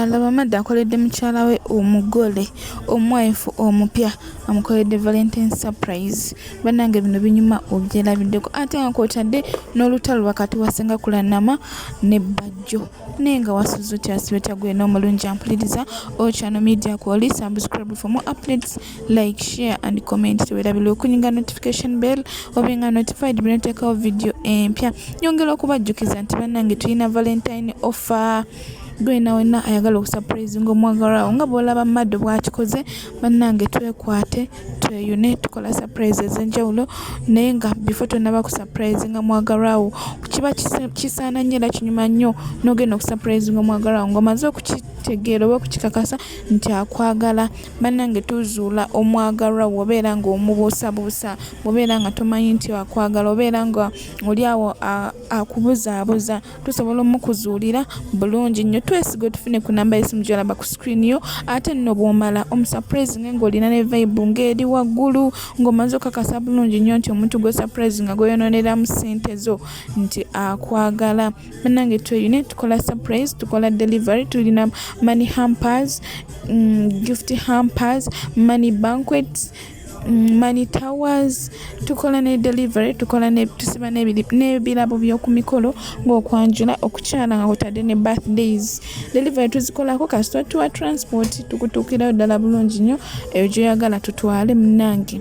Laba Mado akoledde mukyala we omugole omwefu omupya amukoledde Valentine Surprise. Bannange bino binyuma obyerabiddeko ate nga kwotadde n'olutalo wakati wa Ssengakulanama ne Bajjo nenga wasuzu tyasibeta gwe n'omulungi ampuliriza o channel media kwoli subscribe for more updates, like, share and comment. Tewerabira okunyiga notification bell obenga notified bino teekawo video empya. Nyongera okubajjukiza nti bannange tulina Valentine offer. Gwena wena ayagala okusurprise ng'omwagala nga bw'olaba Mado bw'akikoze bannange twekwate tweyune tukola surprise ez'enjawulo naye nga before tonaba ku surprise nga mwagalwawo kiba kisaana nnyo era kinyuma nnyo n'ogenda okusurprise ng'omwagalwawo ng'omaze okukitegeera oba okukikakasa nti akwagala. Bannange tuzuula omwagalwawo obeera ng'omubuusabuusa, obeera nga tomanyi nti akwagala, obeera nga oli awo akubuzaabuza, tusobola omukuzuulira bulungi nnyo. Twesiga tufune ku namba y'essimu gy'olaba ku screen yo ate nno bw'omala omusurprise ng'olina ne vibe ng'eri waggulu ng'omaze okakasa bulungi nnyo nti omuntu gwe surprise nga gweyononeramu ssente zo nti akwagala. Bannange tweyune tukola surprise, tukola delivery, tulina money hampers, gift hampers, money banquets, money towers, tukola ne delivery, tukola ne tusiba n'ebirabo by'oku mikolo ng'okwanjula okukyala nga kwotadde ne birthdays. Delivery tuzikolako kasita tuwa transport tukutuukirayo ddala bulungi nnyo eyo gy'oyagala tutwale munnange.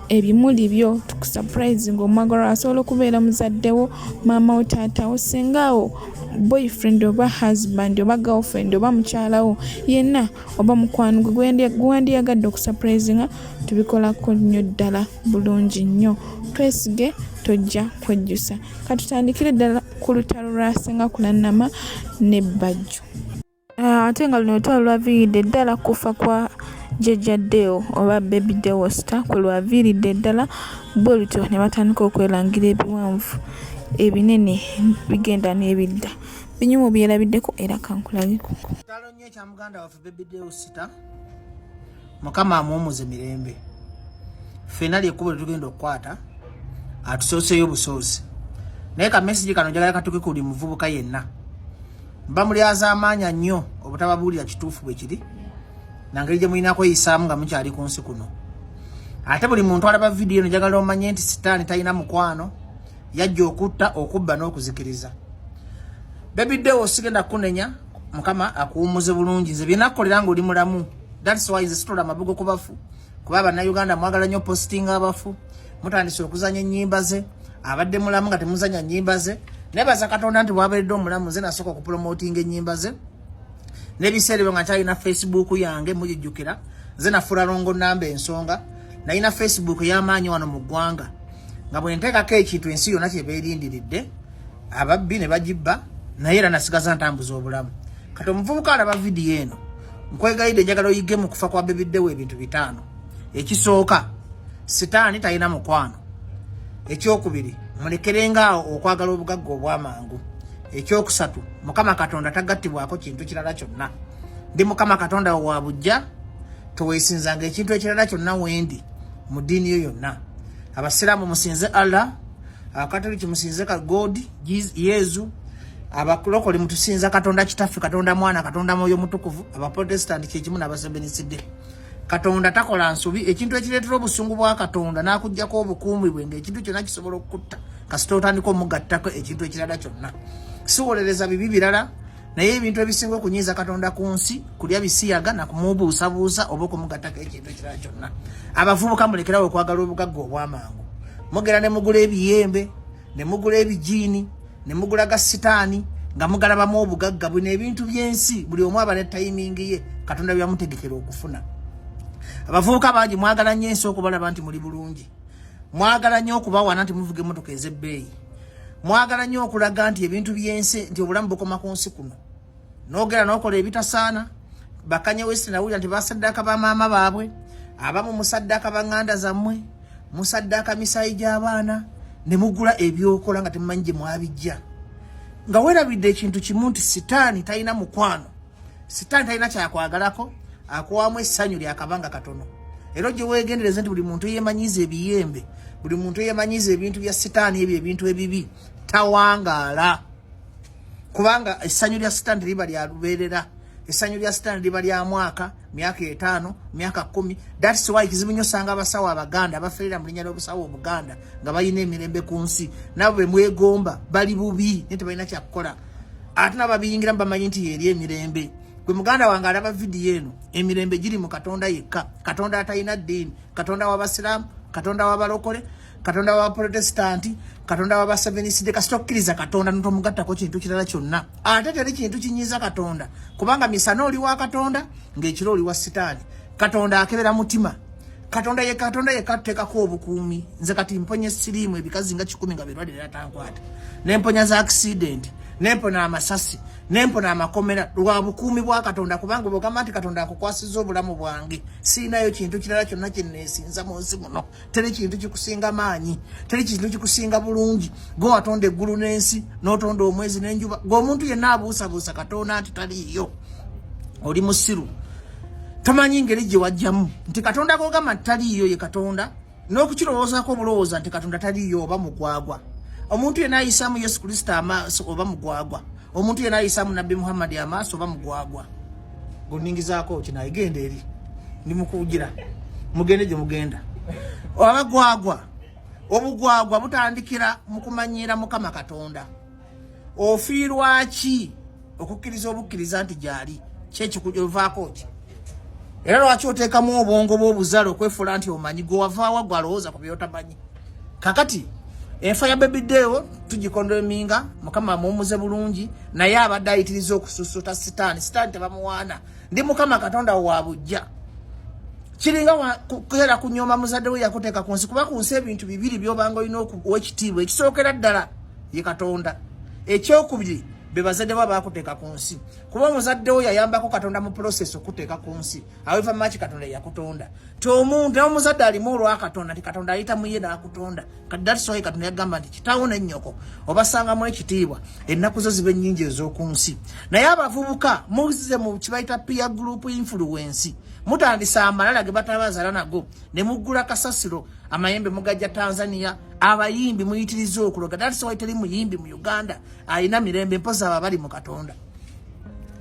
Ebimuli byo tukusurprise ng'omwagalwa asobola okubeera muzaddewo, maama wo, taatawo, ssengawo, boyfriend oba husband oba girlfriend oba mukyalawo yenna oba mukwano gwe wandiyagadde okusurprise nga tubikolako nnyo ddala bulungi nnyo. Twesige tojja kwejjusa. Katutandikire ddala ku lutalo lwa Ssengakulanama ne Bajjo. Ate nga luno olutalo lwaviiridde ddala kufa kwa Jjajja Deo oba Baby Deo Star kwe lwaviiridde ddala bwe lutyo ne batandika okwerangira ebiwanvu ebinene bigenda n'ebidda. Binyumu byerabiddeko era kankulabiko. Kitalo nnyo ekya muganda waffe Baby Deo Star. Mukama amuwumuze mirembe. Ffenna lyekkubo lye tugenda okukwata atusooseyo busoosi. Naye ka message kano njagala katuke ku buli muvubuka yenna. Mba mulyaza amaanya nnyo obutababuulira kituufu bwe kiri na ngeri gye mulina kweyisaamu nga mukyali ku nsi kuno. Ate buli muntu alaba vidiyo eno njagala omanye nti sitaani talina mukwano, yajja okutta, okubba n'okuzikiriza. Baby Deo sigenda kunenya, Mukama akuwumuze bulungi. Nze bye nakolera ng'oli mulamu. That's why nze sitola mabugo ku bafu. Kuba Bannayuganda mwagala nnyo posting abafu. Mutandise okuzanya ennyimba ze. Abadde mulamu nga temuzanya nnyimba ze. Nebaza Katonda nti bw'abeeredde omulamu nze nasooka okupromotinga ennyimba ze. N'ebiseera nga nkyalina Facebook yange mugijjukira. Nze nafuula longo namba ensonga. Nalina Facebook y'amaanyi wano mu ggwanga. Nga bwe nteekako ekintu ensi yonna kyeba erindiridde, ababbi ne bagibba, naye era nasigaza ntambuza obulamu. Kati omuvubuka alaba vidiyo eno, nkwegayidde njagala oyige mu kufa kwa Baby Deo ebintu bitaano. Ekisooka, sitaani talina mukwano. Ekyokubiri, mulekerengaawo okwagala obugagga obw'amangu. Ekyokusatu, Mukama Katonda tagattibwako kintu kirala kyonna. Ndi Mukama Katonda wa bujja, toweesinzanga ekintu ekirala kyonna wendi mu ddiini yo yonna. Abasiraamu musinze Allah, Abakatoliki musinze ka God, Yesu, abakulokole mutusinza Katonda Kitaffe, Katonda Mwana, Katonda Mwoyo Mutukuvu, Abaprotestant kyekimu n'Abasebenisiddde. Katonda takola nsobi, ekintu ekireetera obusungu bwa Katonda n'akuggyako obukuumi bwe ng'ekintu kyonna kisobola okukutta kasita otandika omugattako ekintu ekirala kyonna. Siwolereza bibi birala, naye ebintu ebisinga okunyiiza Katonda ku nsi, kulya bisiyaga na kumubuusabuusa oba okumugattako ekintu ekirala kyonna. Abavubuka mulekerawo okwagala obugagga obw'amangu. Mugera ne mugula ebiyembe, ne mugula ebijiini, ne mugula ga sitaani, nga mugalabamu obugagga. Bino ebintu by'ensi buli omu aba ne timing ye Katonda byamutegekera okufuna. Abavubuka bangi mwagala nnyo ensi okubalaba nti muli bulungi. Mwagala nnyo okubawana nti muvuga emmotoka ez'ebbeeyi. Mwagala nnyo okulaga nti ebintu by'ensi nti obulamu bukoma ku nsi kuno. N'ogera n'okola ebitasaana. Bakanye West nawulira nti basaddaaka ba maama baabwe, abamu musaddaaka banganda zammwe, musaddaaka misaayi gy'abaana, ne mugula ebyokola nga temumanyi gye mwabijja. Nga weerabidde ekintu kimu nti sitaani talina mukwano. Sitaani talina kyakwagalako, akuwaamu essanyu lyakabanga katono. Era gye weegendereze nti buli muntu yeemanyiiza ebiyembe, buli muntu yeemanyiiza ebintu bya sitaani ebyo ebintu ebibi, tawangaala. Kubanga essanyu lya sitaani teriba lya lubeerera. esanyu lya sitaani liba lya mwaka myaka 5 myaka 10. That's why kizibu nnyo sanga abasawo abaganda abaferera mu linnya ly'obusawo obuganda nga balina emirembe ku nsi nabo be mwegomba bali bubi ne tebalina kyakukola ate n'ababiyingira bamanyi nti yeri emirembe. Gwe muganda wange alaba vidiyo eno emirembe giri mu Katonda yekka, Katonda atalina ddiini, Katonda w'abasiraamu, Katonda w'abalokole, Katonda wa Protestanti, Katonda wa Seventh Day kasita okkiriza Katonda n'otomugattako kintu kirala kyonna. Ate teri kintu kinyiza Katonda kubanga misana oli wa Katonda ng'ekiro oli wa sitaani. Katonda akebera mutima. Katonda yekatteekako obukuumi. Nze kati mponye siriimu ebikazi nga 10 nga birwadde atankwata. Nemponya za accident, nempona amasasi, nempona amakomera lwa bukuumi bwa Katonda kubanga bwogamba nti Katonda akukwasiza obulamu bwange siinayo kintu kirala kyonna kye neesinza mu nsi muno. Teri kintu kikusinga maanyi, teri kintu kikusinga bulungi. Gwe watonda eggulu n'ensi n'otonda omwezi n'enjuba. Ng'omuntu yenna abuusabuusa Katonda nti taliiyo oli musiru. Tamanyi ngeri gye wajjamu nti Katonda gogamba nti taliiyo ye Katonda n'okukirowoozaako obulowooza nti Katonda taliiyo oba mugwagwa. Omuntu yenna ayisaamu Yesu Kristo amaaso oba mugwagwa. Omuntu yenna ayisaamu Nabbi Muhammad amaaso oba mugwagwa. Goningizaako kinayi genda eri ndi mukugira mugende gye mugenda. Abagwagwa obugwagwa butandikira mu kumanyiira Mukama Katonda. Ofiirwa ki okukkiriza obukkiriza nti gyali kyekikujovaako ki? Era lwaki oteekamu obwongo bw'obuzalo okwefuula nti omanyi gwe wavaawa gwe alowooza ku byotamanyi. Kakati enfa ya Baby Deo tugikondominga Mukama amuwumuze bulungi naye abadde ayitiriza okususuta sitaani. Sitaani tebamuwaana. Ndi Mukama Katonda wa bujja. Kiringa kukeera kunyooma muzadde we yakuteeka ku nsi kuba ku nsi ebintu bibiri by'obanga olina okuwa ekitiibwa. Ekisookera ddala ye Katonda. Ekyokubiri be bazadde bo baakuteeka ku nsi. Kuba omuzadde we yayambako Katonda mu process okuteeka ku nsi. However much Katonda yakutonda. Omuntu omuzadde alimu olwa Katonda nti Katonda ayita mu ye n'akutonda. That's why Katonda yagamba nti kitaawo n'ennyoko obasangamu ekitiibwa ennaku zo zibe nnyingi ez'oku nsi. Naye abavubuka muzize mu kibayita peer group influence. Mutandisa amalala ge batabazaala nago ne muggula kasasiro amayembe mugajja Tanzania abayimbi muyitiriza okuloga. That's why teri muyimbi mu Uganda ayina mirembe mpoza abali mu Katonda.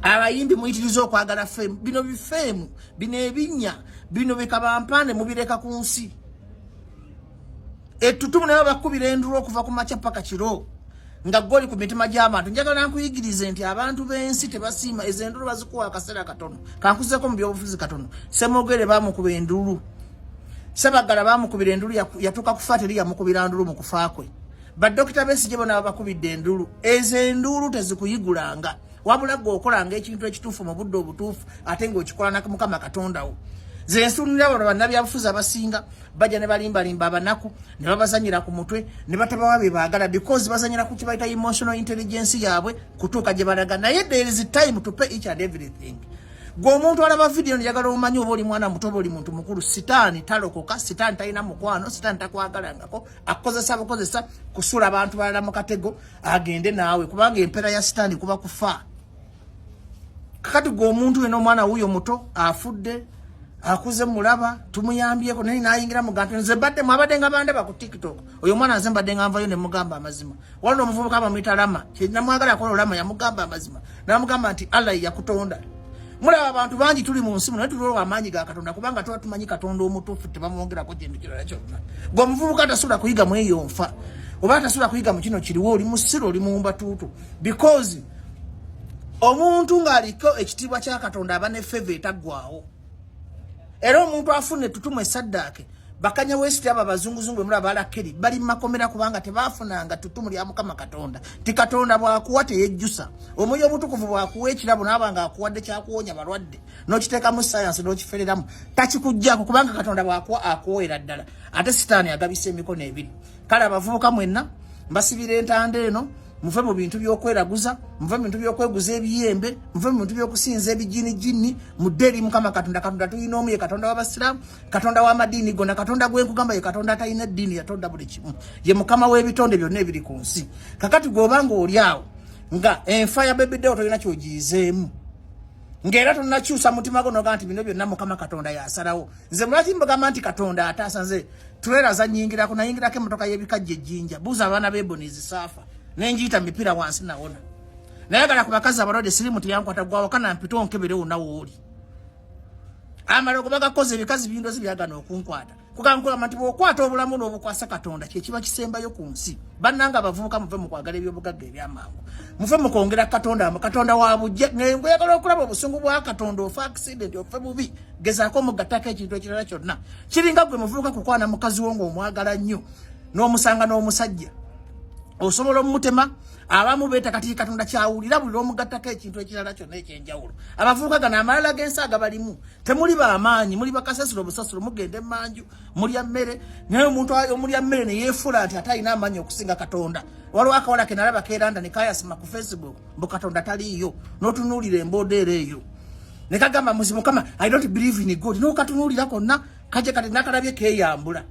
Abayimbi muyitiriza okwagala fame. Bino bifeemu bino ebinnya bino bikabampande mubireka ku nsi. Ettutumu nayo bakubira endulu okuva ku makya paka kiro nga goli ku mitima gy'abantu. Njagala nkuyigirize nti abantu b'ensi tebasiima ezo endulu bazikuwa akaseera katono. Kankuzeko mu byobufuzi katono. Semogere bamukuba endulu. Sebagala bamukubira endulu yatuuka kufa teri yamukubira ndulu mu kufa kwe. Baddokita Besigye bona babakubidde endulu. Ezo endulu tezikuyigulanga. Wabula gwokolanga ekintu ekituufu mu budde obutuufu ate ng'okikola na Mukama Katonda wo. Ze nsunira bano bannabyabufuzi abasinga bajja ne balimbalimba abanaku ne babazanyira ku mutwe ne batabawa be baagala because bazanyira ku kibayita emotional intelligence yaabwe kutuuka gye balaga. Naye there is time to pay each and everything. Gwe omuntu alaba video njagala omanyi oba oli mwana muto oba oli muntu mukulu. Sitaani talokoka, sitaani talina mukwano, sitaani takwagalangako, akozesa kusula abantu balala mu katego agende naawe kubanga empeera ya sitaani kuba kufa. Kakati gwe omuntu eno omwana wuyo muto afudde akuze mulaba tumuyambyeko naye nayingira muganda nze badde mwabadde nga bandaba ku TikTok. Oyo mwana nze mbadde nga nvayo ne mugamba amazima. Waliwo omuvubuka bamuyita Lama namwagala akola Lama yamugamba amazima namugamba nti Allah yakutonda. Mulaba abantu bangi tuli mu nsi muno tulwo amaanyi ga Katonda kubanga tuba tumanyi Katonda omutuufu tebamwongerako kintu kirala kyonna. Gwe omuvubuka tasula kuyiga mu eyo nfa oba tasula kuyiga mu kino kiriwo oli musiro oli muwumba tuutu because omuntu ng'aliko ekitiibwa kya Katonda aba ne feva etaggwawo. Era omuntu afune tutumu esaddaake bakanya West aba bazunguzungu mulaba alakeri bali makomera kubanga tebafunanga tutumu lya Mukama Katonda. Ti Katonda bwakuwa teyejjusa. Omwoyo omutukuvu bwakuwa ekirabo n'abanga akuwadde kyakuwonya balwadde n'okiteeka mu science n'okifereramu takikuggyako kubanga Katonda bwakuwa akuweera ddala. Ate sitaani agabisa emikono ebiri. Kale abavubuka mwenna mbasibira entanda eno muve mu bintu by'okweraguza, muve mu bintu by'okweguza ebiyembe, muve mu bintu by'okusinza ebijini muderi Mukama Katonda. Katonda tulina omu ye Katonda w'abasiraamu, Katonda w'amadiini gonna, Katonda gwenkugamba ye Katonda atalina ddiini yatonda buli kimu. Ye Mukama w'ebitonde byonna ebiri ku nsi. Kakati gw'obanga oli awo nga enfa ya Baby Deo tolina kyogiyizeemu ng'era tonnakyusa mutima gwo noga nti bino byonna Mukama Katonda yasalawo. Nze mulaki mbagamba nti Katonda ataasa nze tuleraza nnyingirako nayingirako emmotoka y'ebikajja ejjinja buuza abaana b'Ebonizi saafa nenjiyita mipira wansi nawona nayagala ku bakazi abalwadde sirimu tiyankwata gwawo kana mpito nkebere unawo oli amalo kubaga koze bikazi bindozi byagana okunkwata kukankula matibo okwata obulamu n'obukwasa Katonda kye kiba kisembayo ku nsi bannanga bavubuka muve mu kwagala ebyobugagga ebyamangu muve mu kwongera Katonda wa bujje ngwe yagala okulaba obusungu bwa Katonda ofa accident ofe bubi gezaako mugataka ekintu ekirala kyonna kiringa gwe muvubuka kukwana mukazi wo ng'omwagala nnyo n'omusanga n'omusajja osobola omutema abamu beta kati Katonda kyawulira buli omugattako ekintu ekirala kyonna ekyenjawulo abavubuka gano amalala g'ensaaga balimu temuli b'amaanyi muli bakasasiro obusasiro mugende manju mulya mmere naye omuntu omulya mmere ne yeefula nti atalina amaanyi okusinga Katonda waliwo akawala ke nalaba keeranda ne kayasima ku Facebook mbu Katonda taliiyo n'otunuulira emboodeera eyo ne kagamba Mukama I don't believe in God n'okatunuulira konna kaje kati nakalabye keeyambula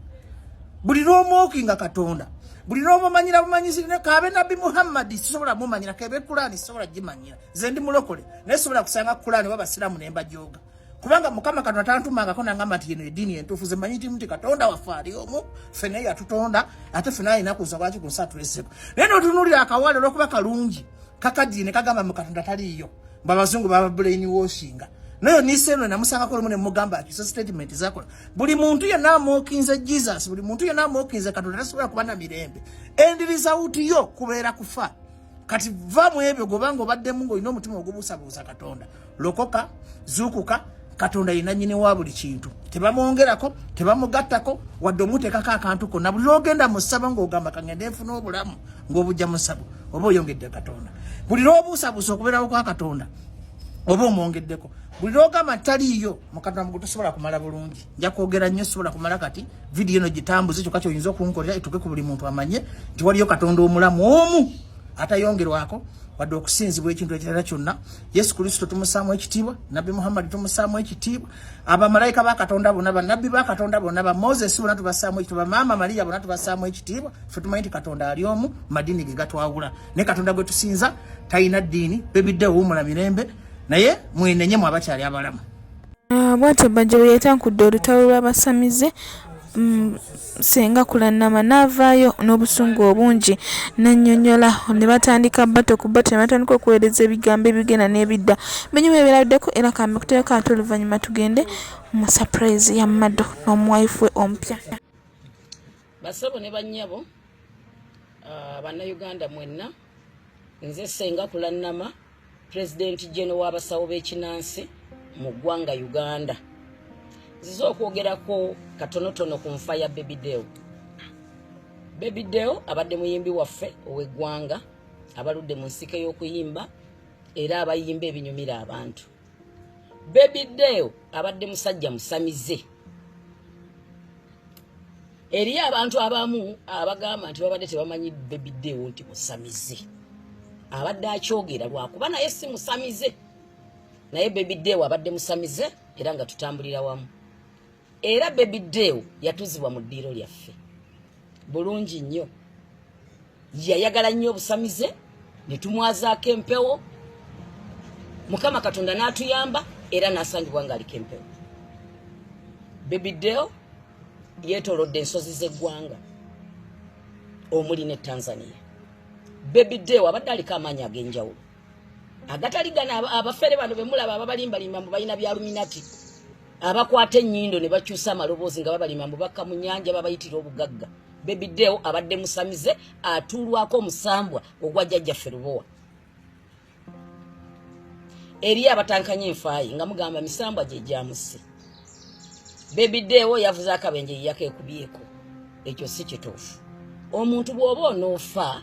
buli n'omwokinga Katonda buli n'omumanyira bumanyisi kabe Nabbi Muhammad sisobola mumanyira kebe Kurani sisobola gimanyira ze ndi mulokole naye sisobola kusanga Kurani w'abasiraamu ne mbajoga kubanga Mukama Katonda tantumangako nangamba nti eno eddiini entuufu ze manyi nti Katonda waffe ali omu ffene yatutonda ate ffene alina kuza lwaki ku nsi atuleseko naye n'otunuulira akawale olw'okuba kalungi kakaddiine kagamba mu Katonda taliiyo abazungu baba brain washinga nayo niseno namusanga ko lumune mugamba akiso statement zakola buli muntu yenna amokinze Jesus buli muntu yenna amokinze Katonda tasobola kubana mirembe endiriza utiyo kubeera kufa kati va mu ebyo gobango badde mungo ino mutima ogubusabuza Katonda lokoka zukuka Katonda yina nyine wa buli kintu tebamwongerako tebamugattako wadde omuteekako akantu konna buli lwogenda mu ssaba ng'ogamba kangende nfuna obulamu ng'obujja mu ssabo oba oyongedde Katonda buli lw'obuusabuusa okubeerawo kwa Katonda oba omwongeddeko buli lwogamba taliiyo Katonda mugu tosobola kumala bulungi nja kwogera nnyo sobola kumala kati vidiyo eno gitambuze kyokka kyoyinza okunkolera etuke ku buli muntu amanye nti waliyo Katonda omulamu omu atayongerwako wadde okusinzibwa ekintu ekirala kyonna Yesu Kristo tumusaamu ekitiibwa Nabbi Muhammad tumusaamu ekitiibwa abamalayika ba Katonda bonna bannabbi ba Katonda bonna ba Moses bonna tubasaamu ekitiibwa Maama Maria bonna tubasaamu ekitiibwa ffe tumanyi nti Katonda ali omu madiini ge gatwawula ne Katonda gwe tusinza talina ddiini bebiddewo wuumula mirembe naye mwenenye abakyali abalamu bwatyo bajja bwe yatankudde olutalo lw'abasamize senga kulannama n'avaayo n'obusungu obungi nannyonnyola ne batandika bato ku bato ne batandika okuweereza ebigambo ebigenda n'ebidda binyuma ebiraddeko era kambe kuteeka ate oluvannyuma tugende mu surprise ya Mado n'omuwaifu we omupya basabo ne bannyabo bannayuganda mwenna nze senga kulannama President General w'abasawo b'ekinansi mu ggwanga Uganda zizo okwogerako katonotono ku nfa ya Baby Deo abadde muyimbi waffe ow'eggwanga abaludde mu nsiko y'okuyimba era abayimba ebinyumira abantu Baby Deo abadde musajja musamize eri abantu abamu abagamba nti babadde tebamanyi Baby Deo nti musamize abadde akyogera lwakuba naye si musamize naye Baby Deo abadde musamize era nga tutambulira wamu era Baby Deo yatuzibwa mu ddiiro lyaffe bulungi nnyo yayagala nnyo obusamize ne tumwazaako empewo Mukama Katonda n'atuyamba era n'asangibwa ng'aliko empewo Baby Deo yeetoolodde ensozi z'eggwanga omuli ne Tanzania Baby Deo abadde aliko amaanyi ag'enjawulo agataligana abafere bano bemulaba ababalimbalimba mbu balina byaluminati abakwata ennyindo ne bakyusa amaloboozi nga babalima mbu bakka mu nnyanja babayitira obugagga Baby Deo abadde musamize atuulwako omusambwa ogwa jjajjaffe Lubowa eri abatankanya enfaayi nga mugamba misambwa gye gyamusse Baby Deo yavuze akabenje yiyako ekubyeko ekyo si kituufu omuntu bw'oba onoofa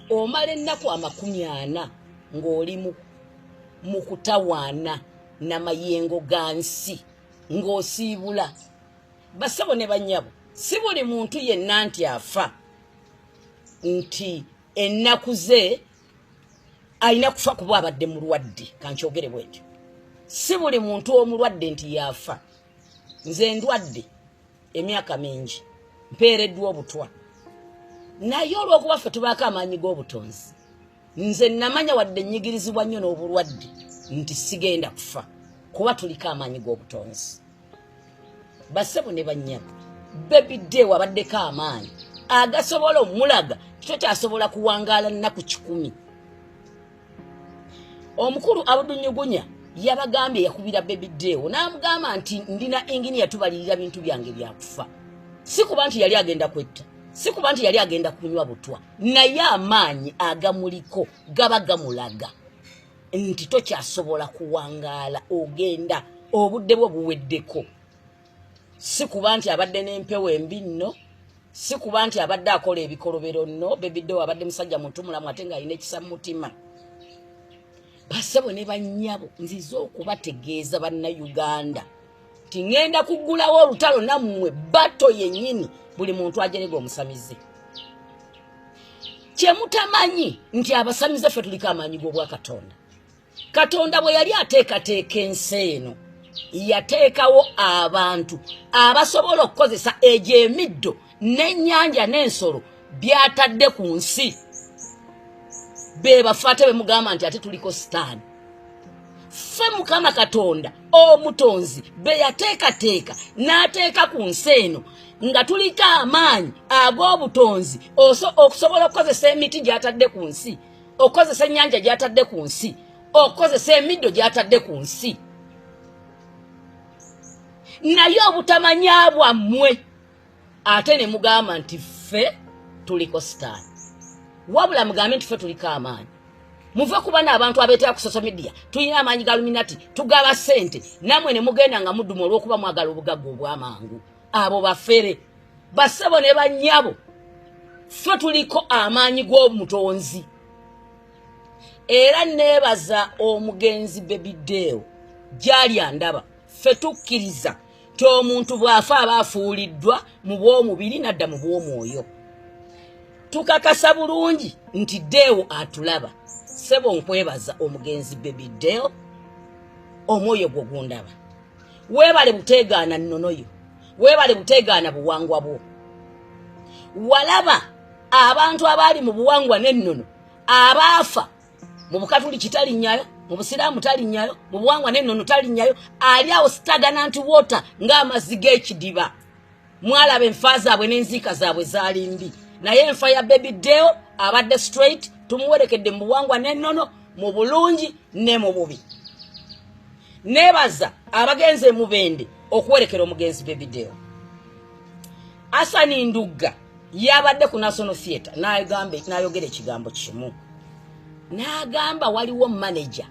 omala ennaku 40 ng'oli mu kutawaana n'amayengo ga nsi ng'osiibula basabo ne bannyabo si buli muntu yenna nti afa nti ennaku ze alina kufa kuba abadde mulwadde kankyogere bwetyo si buli muntu omulwadde nti yafa nze ndwadde emyaka mingi mpeereddwa obutwa naye olw'okuba ffe tubaako amaanyi g'obutonzi nze namanya wadde nnyigirizibwa nnyo n'obulwadde nti sigenda kufa kuba tuliko amaanyi g'obutonzi basebo ne bannyabo Baby Deo abaddeko amaanyi agasobola omulaga kito kyasobola kuwangaala nnaku 10 omukulu abudunyugunya yabagambye yakubira baby dewo n'amugamba nti ndina engini yatubalirira bintu byange byakufa si kuba nti yali agenda kwetta si kuba nti yali agenda kunywa butwa naye amaanyi agamuliko gaba gamulaga nti tokyasobola kuwangaala ogenda obudde bwo buweddeko si kuba nti abadde n'empewo embi nno si kuba nti abadde akola ebikolobero nno baby dewo abadde musajja mutumulamu ate ng'alina ekisa mu mutima basebo ne bannyabo nziza okubategeeza bannayuganda ti ngenda kuggulawo olutalo nammwe bato yennyini buli muntu ajerega omusamize kyemutamanyi nti abasamize ffe tuliko amaanyi g'obwa katonda katonda bwe yali ateekateeka ensi eno yateekawo abantu abasobola okukozesa egyo emiddo n'ennyanja n'ensolo byatadde ku nsi bebafa ate bemugamba nti ate tuliko sitaani ffe mukama katonda omutonzi beyateekateeka n'ateeka ku nsi eno nga tuliko amaanyi ag'obutonzi okusobola okukozesa emiti gy'atadde ku nsi okukozesa ennyanja gy'atadde ku nsi okukozesa emiddo gy'atadde ku nsi naye obutamanya bwammwe ate ne mugamba nti ffe tuliko sitaani wabula mugambe nti ffe tuliko amaanyi muve kuba n'abantu abeetera ku social media tulina amaanyi ga luminati tugaba ssente namwe ne mugenda nga mudduma olw'okuba mwagala obugagga obw'amangu abo bafere basebo ne bannyabo ffe tuliko amaanyi g'omutonzi era neebaza omugenzi baby dewo gy'ali andaba ffe tukkiriza ti omuntu bw'afa aba afuuliddwa mu bw'omubiri nadda mu bw'omwoyo tukakasa bulungi nti dewo atulaba sebo nkwebaza omugenzi baby dewo omwoyo gwo gundaba weebale buteegaana nnonoyo weebale buteegaana buwangwa bwo walaba abantu abaali mu buwangwa n'ennono abaafa mu bukatuliki talinnyayo mu busiraamu talinnyayo mu buwangwa n'ennono talinnyayo ali awo stagnant water ng'amazzi g'ekidiba mwalaba enfa zaabwe n'enziika zaabwe zaali mbi naye enfa ya baby dewo abadde straight tumuwerekedde mu buwangwa n'ennono mu bulungi ne mu bubi neebaza abagenze mu bende okuwerekera omugenzi baby dewo Asani Ndugga yabadde ku National Theatre n'ayogera ekigambo kimu n'agamba waliwo manager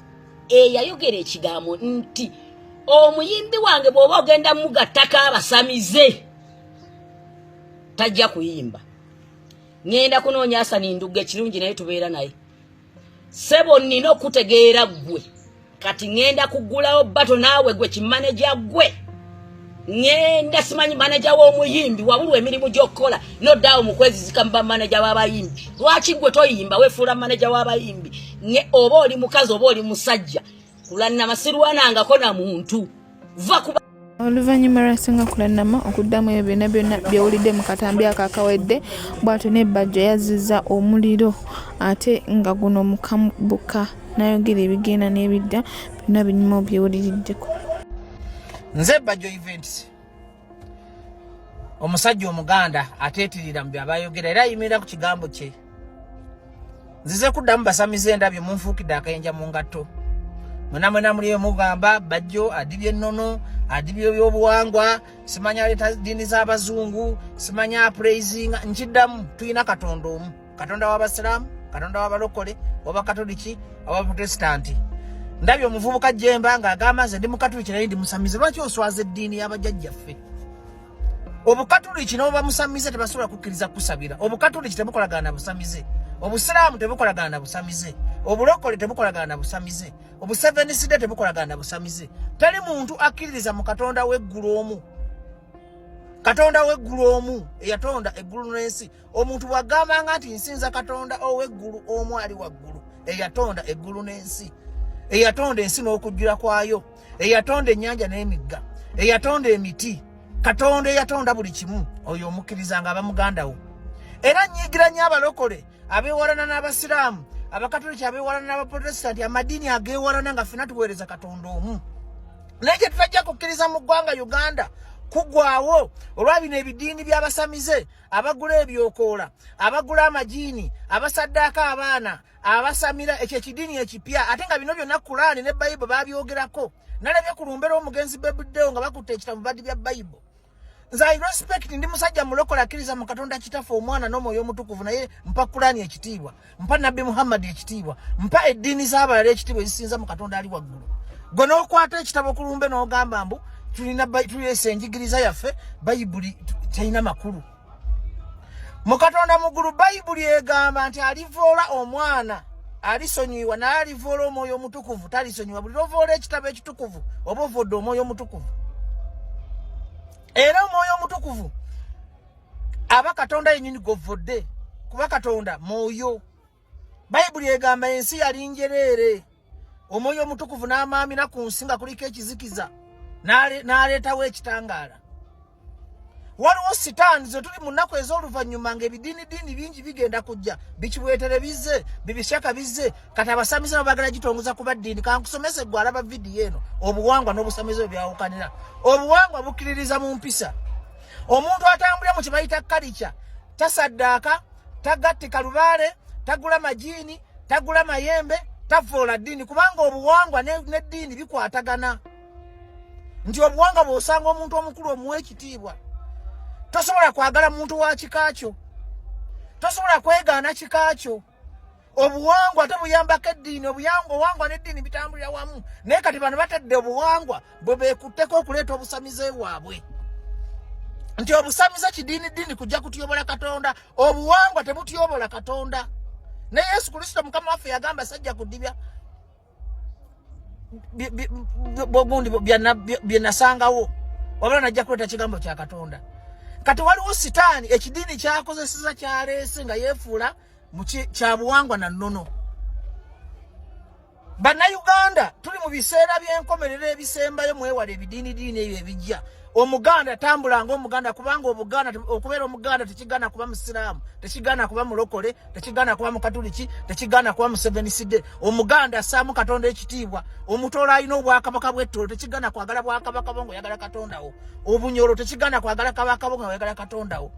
eyayogera ekigambo nti omuyimbi wange bw'oba ogenda mugattako abasamize tajja kuyimba ngenda kunoonya Asani Ndugga ekirungi naye tubeera naye sebo nnina okutegeera ggwe kati ngenda kuggulawo bato naawe gwe kimanaja ggwe ngenda simanyi manaja w'omuyimbi wabulwa emirimu gy'okukola noddaawo mu kwezizika mba manaja w'abayimbi lwaki ggwe toyimba weefuula manaja w'abayimbi oba oli mukazi oba oli musajja kulannama sirwanangako na muntu va kuba oluvannyuma lwasenga kulannama okuddamu ebyo byonna byonna byewulidde mu katambi ako akawedde bw'atyo n'ebbajjo yazizza omuliro ate nga guno mukabuka n'ayogera ebigenda n'ebidda byonna binyuma byewuliriddeko nze ebbajjo events omusajja omuganda ateetirira mu byabayogera era ayimirira ku kigambo kye nzize kuddamu basamize endabyo munfuukidde akayenja mu ngatto mwena muliyo mugamba bajjo adibye ennono adibye ebyobuwangwa simanya aleeta ddiini z'abazungu simanya praising nkiddamu tulina katonda omu katonda w'abasiraamu katonda w'abalokole w'abakatoliki w'abaprotestanti ndabye omuvubuka jemba ng'agamba nze ndi mukatoliki naye ndi musamize lwaki oswaza eddiini y'abajjajjaffe obukatoliki n'oba musamize tebasobola kukkiriza kusabira obukatoliki tebukolagana na busamize obusiraamu tebukolagana na busamize obulokole tebukolagana na busamize obuseveniside tebukolagana na busamize tali muntu akkiririza mu katonda w'eggulu omu katonda w'eggulu omu eyatonda eggulu n'ensi omuntu bw'agambanga nti nsinza katonda ow'eggulu omu ali waggulu eyatonda eggulu n'ensi eyatonda ensi n'okujjula kwayo eyatonda ennyanja n'emigga eyatonda emiti katonda eyatonda buli kimu oyo omukkirizanga abamugandawo era nnyigira nnyo abalokole abeewalana n'abasiraamu abakatoliki abeewalana n'abaprotestanti amadiini ageewalana nga ffenna tuweereza katonda omu naye kye tutajja kukkiriza mu ggwanga Uganda kugwawo olwabino ebidiini by'abasamize abagula ebyokoola abagula amajini abasaddaaka abaana abasamira ekyo ekidiini ekipya ate nga bino byonna Kulaani ne Bayibuli babyogerako nalabye ku lumbera omugenzi Bebideo nga bakutte ekitabo badi bya Bayibuli. Nze I respect ndi musajja mulokola akkiriza mu Katonda Kitaffe Omwana n'Omwoyo Omutukuvu naye mpa Kulaani ekitiibwa mpa Nabbi Muhammad ekitiibwa mpa eddiini z'abalala ekitiibwa ezisinza mu Katonda ali waggulu. Gwe n'okwata ekitabo ku lumbe n'ogamba mbu tulese enjigiriza yaffe Bayibuli terina makulu. Mu Katonda muggulu Bayibuli egamba nti alivoola omwana alisonyiwa naye alivoola Omwoyo Omutukuvu talisonyiwa. Buli lwovoola ekitabo ekitukuvu oba ovodde Omwoyo Omutukuvu. Era Omwoyo Omutukuvu aba Katonda yennyini govodde kuba Katonda mwoyo. Bayibuli egamba ensi yali njereere Omwoyo Omutukuvu n'amaamira ku nsi nga kuliko ekizikiza n'aleetawo ekitangaala. Waliwo sitaani ze tuli mu nnaku ez'oluvannyuma ng'ebidiinidiini bingi bigenda kujja bikibwetere bizze bibishaka bizze kati abasamize bagala gitongoza kuba ddiini. Kankusomese gwe alaba vidiyo eno obuwangwa n'obusamize byawukanira. Obuwangwa bukkiririza mu mpisa. Omuntu atambulira mu kye bayita kalica tasaddaaka tagattika lubaale tagula majiini tagula mayembe tavoola ddiini kubanga obuwangwa n'eddiini bikwatagana. Nti obuwangwa bw'osanga omuntu omukulu omuwa ekitiibwa tosobola kwagala muntu wa kikaakyo tosobola kwegaana kikaakyo. Obuwangwa tebuyambako eddiini. Obuwangwa n'eddiini bitambulira wamu naye kati bano batadde obuwangwa bwe beekutteko okuleeta obusamize bwabwe nti obusamize kidiinidiini kujja kutyobola Katonda. Obuwangwa tebutyobola Katonda. Ne Yesu Kristo Mukama waffe yagamba sajja kudibya bogundi bye nasangawo wabula najja kuleeta kigambo kya Katonda. Kati waliwo sitaani ekidiini kyakozeseza kyaleese nga yeefuula mu kya buwangwa na nnono. Bannayuganda tuli mu biseera by'enkomerero ebisembayo mwewala ebidiinidiini ebyo ebijja. Omuganda tambula ng'Omuganda kubanga okubeera Omuganda tekigaana kuba Musiraamu tekigaana kuba mulokole tekigaana kuba Mukatuliki tekigaana kuba Museveniside. Omuganda assaamu Katonda ekitiibwa. Omutoola alina obwakabaka bw'ettolo tekigaana kwagala bwakabaka bwo ng'oyagala Katonda wo. Obunyolo tekigaana kwagala kabaka bwo ng'oyagala Katonda wo.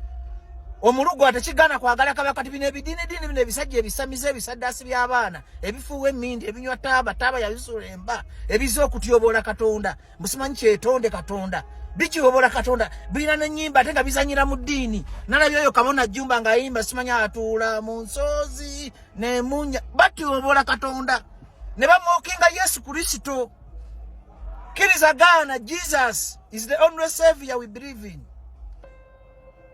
Omulugwa tekigaana kwagala kabaka. Kati bino ebidiinidiini bino ebisajja ebisamize ebisaddaasi by'abaana ebifuuwa emmindi ebinywa taaba yabisuula emba ebiza okutyoboola Katonda. Musimanyi kyetonde Katonda bikyobola Katonda birina n'ennyimba ate nga bizanyira mu ddiini. Nalabye oyo Kabona Jjumba ng'ayimba simanyi atuula mu nsozi n'emunya batyobola Katonda ne bamwokinga Yesu Kristo. Kkiriza gaana Jesus is the only savior we believe in.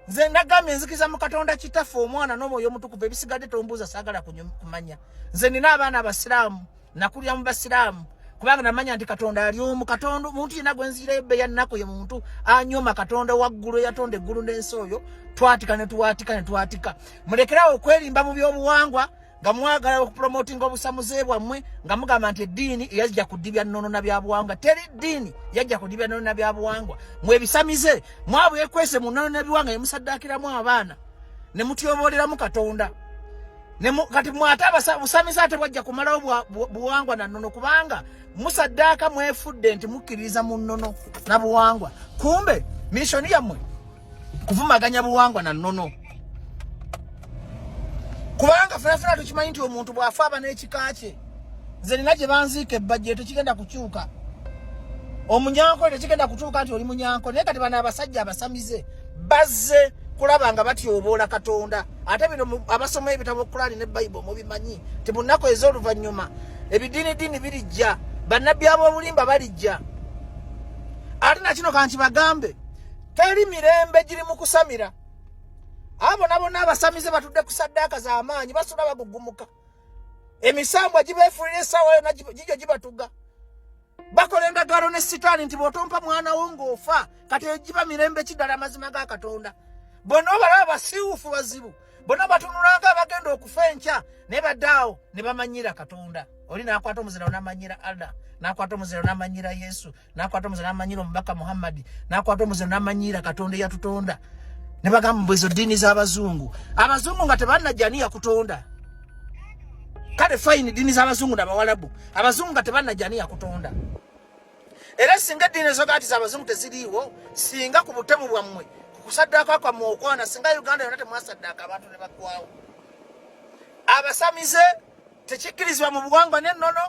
Nze nagambye nzikiriza mu Katonda Kitaffe Omwana n'Omwoyo Omutukuvu ebisigadde tombuuza saagala kumanya. Nze nina abaana Abasiraamu nakulira mu Basiraamu kubanga namanya nti Katonda ali omu. Katonda omuntu yenna gwe nzirayo ebbeeya nnaku ye muntu anyooma Katonda waggulu eyatonda eggulu n'ensi oyo twatika ne twatika. Mulekerawo okwerimba mu by'obuwangwa nga mwagala okupromotinga obusamuze bwammwe nga mugamba nti eddiini yajja kudibya nnono na byabuwangwa. Teri ddiini yajja kudibya nnono na byabuwangwa. Mwebisamize mwabwekwese mu nnono n'ebiwangwa ne musaddaakiramu abaana ne mutyobooleramu Katonda. Kati mwate busamize ate bwajja kumalawo buwangwa na nnono kubanga musaddaaka mwefudde nti mukkiririza mu nnono na buwangwa. Kumbe mishoni yammwe kuvumaganya buwangwa na nnono. Kubanga fena tukimanyi nti omuntu bw'afa aba n'ekika kye. Nze nina gye banziika ebbajje tekigenda kukyuka. Omunyankole tekigenda kutuuka nti oli munyankole. Naye kati bano abasajja abasamize bazze kulaba nga batyoboola Katonda. Ate bino abasoma ebitabo Kulaani ne Bayibuli mubimanyi ti mu nnaku ez'oluvannyuma ebidiinidiini birijja bannabbi ab'obulimba balijja. Ate na kino kanti bagambe teri mirembe giri mu kusamira. Abo nabona abasamize batudde ku saddaaka z'amaanyi basula bagugumuka. Emisambwa gibeefuulira essaawa yonna gijjo gibatuga. Bakola endagaano ne sitaani nti bw'otompa mwana wo ng'ofa kati egiba mirembe kiddala amazima ga Katonda. Bonna obalaba basiiwuufu bazibu. Bonna batunulanga abagenda okufa enkya naye baddaawo ne bamanyira Katonda. Oli n'akwata omuzira n'amanyira Allah, n'akwata omuzira n'amanyira Yesu, n'akwata omuzira n'amanyira omubaka Muhammadi, n'akwata omuzira n'amanyira Katonda eyatutonda. Ne bagamba ezo ddiini z'Abazungu. Abazungu nga tebannajjaniya kutonda. Kale fine ddiini z'Abazungu n'Abawalabu. Abazungu nga tebannajjaniya kutonda. era singa ddiini ezogati z'abazungu teziriiwo singa ku butemu bwammwe kusaddaaka kwammwe okwana singa Uganda yonna temwasaddaaka abantu ne baggwawo abasamize tekikkirizibwa mu buwangwa n'ennono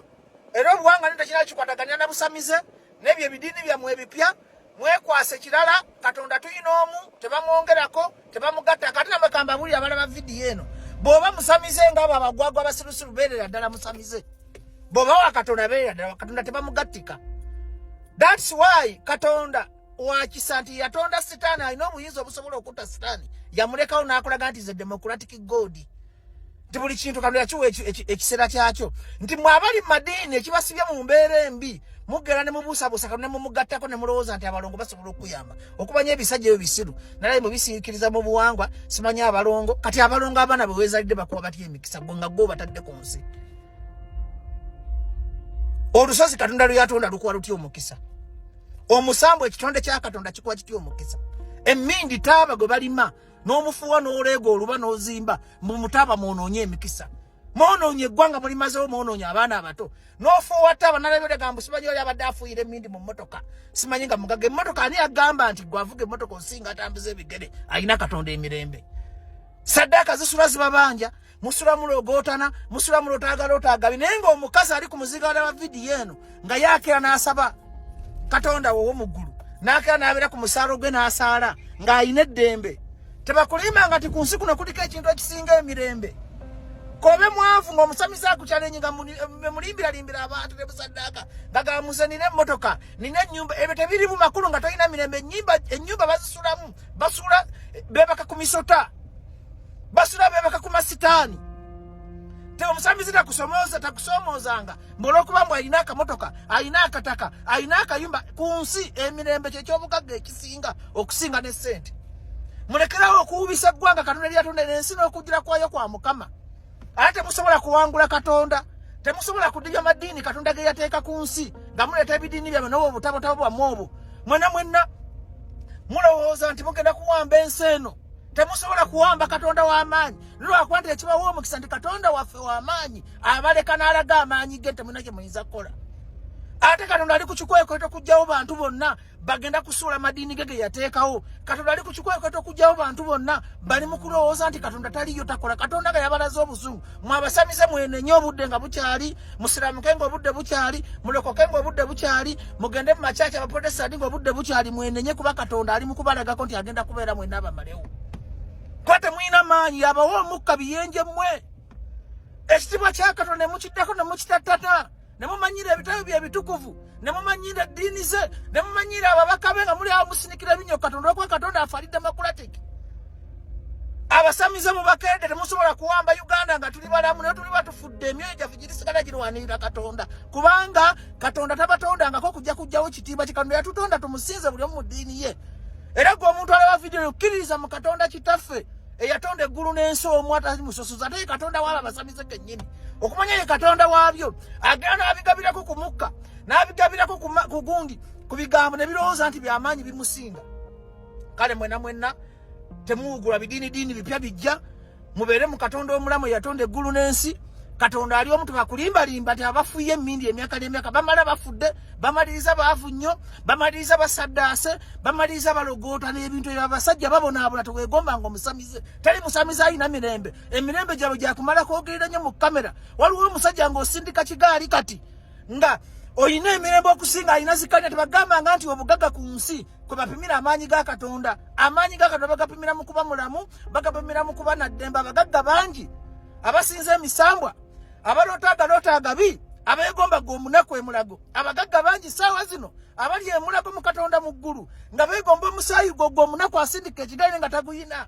era obuwangwa netekirala kikwataganya na busamize n'ebyo ebidiini byammwe ebipya mwekwase kirala Katonda tuyina omu tebamwongerako tebamugatta kati namwe kambabulira abalaba vidiyo eno bw'oba musamize ng'abo abagwagwa abasirusiru beerera ddala musamize bw'oba wa Katonda beerera ddala Katonda tebamugattika. That's why Katonda wakisa nti yatonda sitaani alina obuyinza obusobola okutta sitaani yamulekawo n'akulaga nti ze democratic god nti buli kintu Katonda yakiwa ekiseera kyakyo nti mwabali mu madiini ekibasibye mu mbeera embi mugera ne mubuusabuusa Katonda ne mumugattako ne mulowooza nti abalongo basobola okuyamba okumanya ebisajja ebyo bisiru nalaye mubisiikiriza mu buwangwa simanya abalongo kati abalongo abaana bwe weezalidde bakuba batya emikisa gwe nga gwe batadde ku nsi olusozi Katonda lwe yatonda lukuwa lutya omukisa omusambu ekitonde kya Katonda kikuwa kitya omukisa emmindi taaba gwe balima n'omufuwa n'oleega oluba n'ozimba mu mutaaba mwonoonye emikisa mwonoonye eggwanga mulimazeewo mwonoonye abaana abato n'ofuuwa taaba nalabire gamba simanyi oli abadde afuuyira emmindi mu mmotoka simanyi nga mugaga emmotoka ani agamba nti gwavuga emmotoka osinga atambuza ebigere alina Katonda emirembe saddaaka zisula zibabanja musula mulogootana musula mulotaagala otaagabi naye ng'omukazi ali ku muzigaala wa vidiyo eno nga yaakera n'asaba Katonda wowo mu ggulu n'akera n'abeera ku musaalo gwe n'asaala ng'ayina eddembe tebakulimbanga nti ku nsi kuno kuliko ekintu ekisinga emirembe kobe mwavu ng'omusamiza akukyalenyi nga mulimbiralimbira abantu ne busaddaaka ngagamuze nina emmotoka nina ennyumba ebyo tebirimu makulu nga tolina mirembe ennyumba bazisulamu basula beebaka ku misota basula beebaka ku masitaani te omusamizi takusomoozanga olw'okuba mbu alina akamotoka alina akataka alina akayumba ku nsi emirembe kyekyobugagga ekisinga okusinga ne ssente mulekerawo okuwubisa eggwanga Katonda lyatonda ensi n'okugira kwayo kwa Mukama ate temusobola kuwangula Katonda temusobola kudibya madiini Katonda ge yateeka ku nsi nga muleeta ebidiini byammwe n'obwo obutabotabo bwammwe obwo mwenna mulowooza nti mugenda kuwamba ensi eno temusobola kuwamba Katonda w'amaanyi lwakuba nti ekibawa omukisa nti Katonda waffe w'amaanyi abaleka n'alaga amaanyi ge temulina kye muyinza kukola ate Katonda ali ku kikwekweto okugyawo bantu bonna bagenda kusuula madiini ge yateekawo Katonda ali ku kikwekweto okugyawo bantu bonna bali mu kulowooza nti Katonda taliyo takola Katonda nga yabalaze obusungu mwabasamize mwenenye obudde nga bukyali musiramuke ng'obudde bukyali mulokoke ng'obudde bukyali mugende mu makyaki abaprotestandi ng'obudde bukyali mwenenye kuba Katonda ali mu kubalagako nti agenda kubeera mwenna abamalewo kuba temulina maanyi yabawa omukka biyenje mmwe ekitiibwa kya Katonda ne mukiddako ne mukitattata ne mumanyira ebitabo bye ebitukuvu ne mumanyira eddiini ze ne mumanyira ababaka be nga muli awo musinikira ebinyo Katonda okuba Katonda afali democratic abasamize mubakedde temusobola kuwamba Uganda nga tuli balamu naye tuli batufudde emyoyo gyaffe girisigala girwanirira Katonda kubanga Katonda tabatondangako kujjawo kitiibwa Katonda yatutonda tumusinze buli omu mu ddiini ye era gwe omuntu alaba vidiyo okkiririza mu Katonda kitaffe eyatonda eggulu n'ensi omu atali musosoza ate ye Katonda waabo abasamize kennyini okumanya ye Katonda waabyo agenda n'abigabirako ku mukka n'abigabirako ku gundi ku bigambo ne birowooza nti byamaanyi bimusinga kale mwenna temuwugula bidiinidiini bipya bijja mubeere mu Katonda omulamu eyatonda eggulu n'ensi Katonda ali omu tebakulimbalimba ti abafuye emmindi emyaka bamala bafudde bamaliriza baavu nnyo bamaliriza basaddaase bamaliriza balogoota n'ebintu ebyo abasajja babonaabona teweegombanga omusamize tali musamize alina mirembe emirembe gyabwe gyakumala kwogerera nnyo mu kamera waliwo omusajja ng'osindika kigaali kati nga oyina emirembe okusinga alina zikanya tebagambanga nti obugagga ku nsi kwe bapimira amaanyi ga Katonda bagapimira mu kuba mulamu bagapimira mu kuba naddembe abagagga bangi abasinza emisambwa abalootaaga gabi abeegombaga omunaku emulago abagagga bangi saawa zino abali emulago mu Katonda mu ggulu nga beegomba omusaayi gwe omunaku asindika ekigaali nga taguyina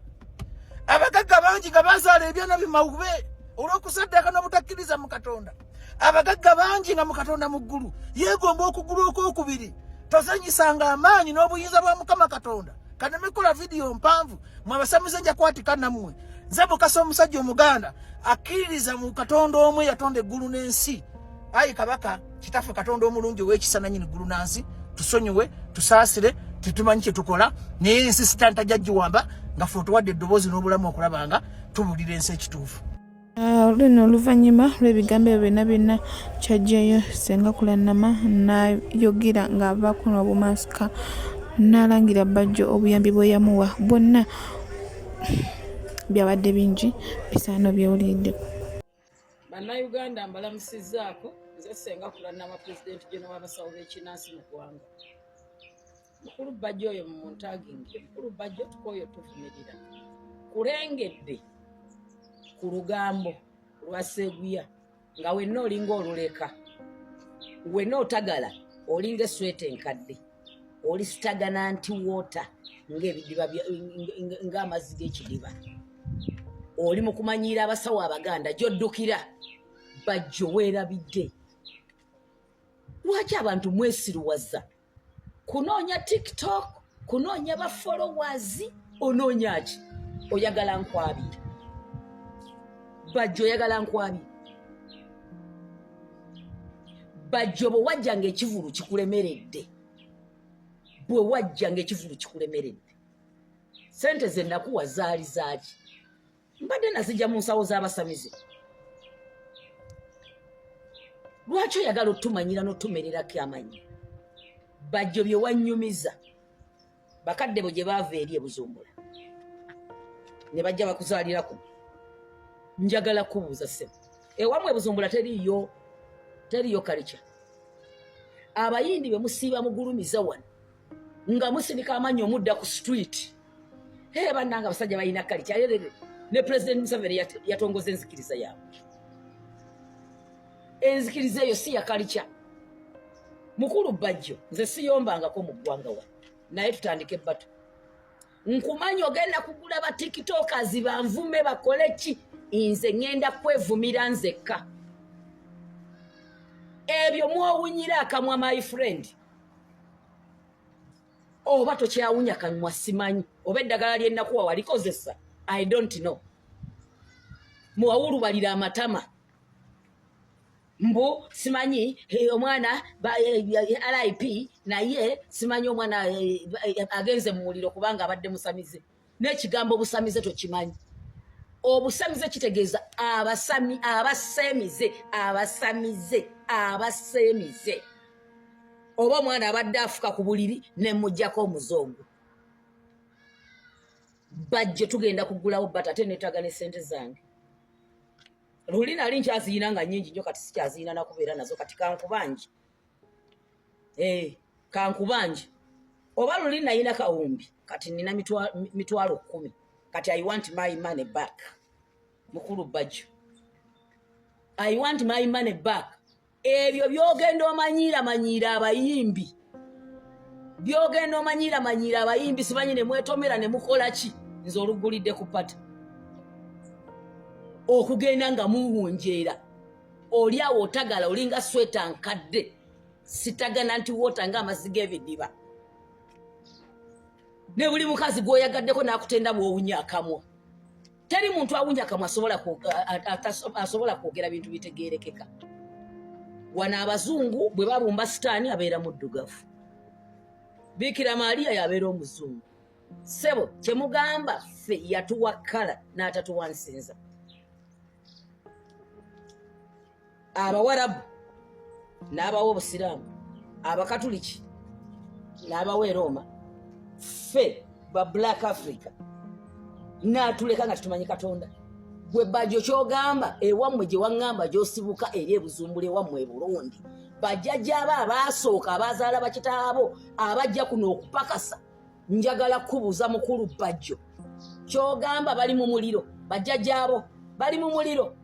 abagagga bangi nga bazaala ebyana bimawube olw'okusaddaaka n'obutakkiriza mu Katonda abagagga bangi nga mu Katonda mu ggulu yeegomba okugulu okwokubiri tozanyisanga amaanyi n'obuyinza bwa Mukama Katonda kanemekola vidiyo mpanvu mwabasamize nja kwatika nammwe nze Bukasa omusajja Omuganda akkiririza mu Katonda omu yatonda eggulu n'ensi ayi kabaka kitaffe Katonda omulungi ow'ekisa nannyini ggulu n'ensi tusonyiwe tusaasire tetumanyi kye tukola naye ensi sitaani tajja giwamba nga ffe otuwadde eddoboozi n'obulamu okulabanga tubuulira ensi ekituufu Luno oluvannyuma lw'ebigambo ebyo byonna kyajjayo Ssenga Kulanama n'ayogera ng'ava kuno obumasika n'alangira Bajjo obuyambi bwe yamuwa bwonna byabadde bingi bisaano byewuliridde. Bannayuganda mbalamusizzaako nze Ssenga Kulanama Pulezidenti Jeno w'abasawo b'ekinnansi mu ggwanga. Mukulu Bajjo oyo mu muntaagingi Mukulu Bajjo tukooyo tuvumirira kulengedde ku lugambo lwa Seguya nga wenna olinga oluleka wenna otagala olinga esweta enkadde oli sitagana nti woota ng'ebidiba ng'amazzi g'ekidiba oli mu kumanyiira abasawo Abaganda gy'oddukira Bajjo weerabidde. Lwaki abantu mwesiruwaza kunoonya TikTok kunoonya ba followers onoonya ki oyagala nkwabira Bajjo oyagala nkwabira Bajjo bwe wajjanga ekivulu kikulemeredde bwe wajjanga ekivulu kikulemeredde sente ze nakuwa zaali zaaki mbadde nazijja mu nsawo z'abasamize. Lwaki oyagala otumanyira n'otumererako amanyi Bajjo bye wannyumiza bakadde bo gye baava eri e Buzumbula ne bajja bakuzaalirako. Njagala kubuuza ssebo ewammwe e Buzumbula teriyo kalica abayindi be musiiba mugulumiza wano nga musinika amanyi omudda ku street bannanga abasajja balina kalica ne President Museveni yatongoza enzikiriza yaabwe. Enzikiriza eyo si ya kalica. Mukulu Bajjo nze siyombangako mu ggwanga wano naye tutandike ebbatu. Nkumanyi ogenda kugula ba tiktokers banvume bakole ki nze ngenda kwevumira nzekka. Ebyo mwowunyira akamwa my friend oba tokyawunya kanwa simanyi oba eddagala lyennakuwa walikozesa I don't know. Muwawulubalira amatama mbu simanyi omwana RIP naye simanyi omwana agenze mu muliro kubanga abadde musamize. N'ekigambo obusamize tokimanyi. Obusamize kitegeeza abasamize oba omwana abadde afuka ku buliri ne mujjako omuzongo. Bajjo tugenda kugulawo bata ate neetaga ne ssente zange. Luli nali nkyaziina nga nnyingi nnyo kati sikyaziina nakubeera nazo kati kankubanje. Kankubanje oba luli nayina kawumbi kati nina mitwalo 10 kati I want my money back. Mukulu Bajjo I want my money back. Ebyo byogenda omanyiira abayimbi byogenda omanyiira abayimbi simanyi ne mwetomera ne mukola ki nze olugulidde ku pata okugenda nga muwunjeera oli awo otagala olinga sweta nkadde sitagana nti woota ng'amazzi g'ebidiba ne buli mukazi gw'oyagaddeko n'akutenda bw'owunya akamwa. Teri muntu awunya akamwa asobola kwogera bintu bitegeerekeka. Wano Abazungu bwe babumba sitaani abeera muddugavu. Bikira Maria yabeera omuzungu. Ssebo kye mugamba ffe yatuwa kkala n'atatuwa nsinza. Abawarabu n'abawa Obusiraamu Abakatuliki n'abawa Roma ffe ba Black Africa n'atuleka nga tutumanyi Katonda. Gwe Bajjo kyogamba ewammwe gye waŋŋamba gy'osibuka eri e Buzumbula ewammwe e Burundi bajjajjaabo abaasooka abazaala bakitaabo abajja kuno okupakasa. Njagala kubuuza Mukulu Bajjo kyogamba bali mu muliro bajjajjaabo bali mu muliro.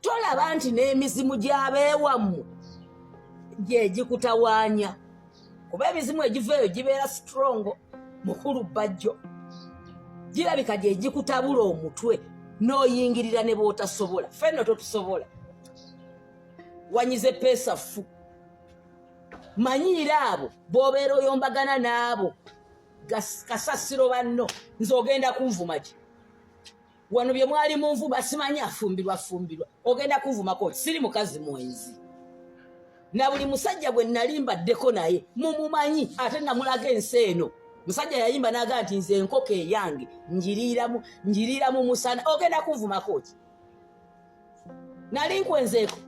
Tolaba nti n'emizimu gy'abeewammwe gye gikutawaanya kuba emizimu egiveeyo gibeera strongo. Mukulu Bajjo girabika gye gikutabula omutwe n'oyingirira ne b'otasobola. Ffenno totusobola wanyize peesa fu. Manyiira abo b'obeera oyombagana n'abo kasasiro banno nze ogenda kunvuma ki wano bye mwali mu nvuba simanyi afumbirwa ogenda kunvumako siri mukazi mwenzi na buli musajja gwe nali mbaddeko naye mumumanyi ate namulaga ensi eno musajja yayimba naga nti nze enkoko eyange njirira mu musana ogenda kuvuma koki nali nkwenzeeko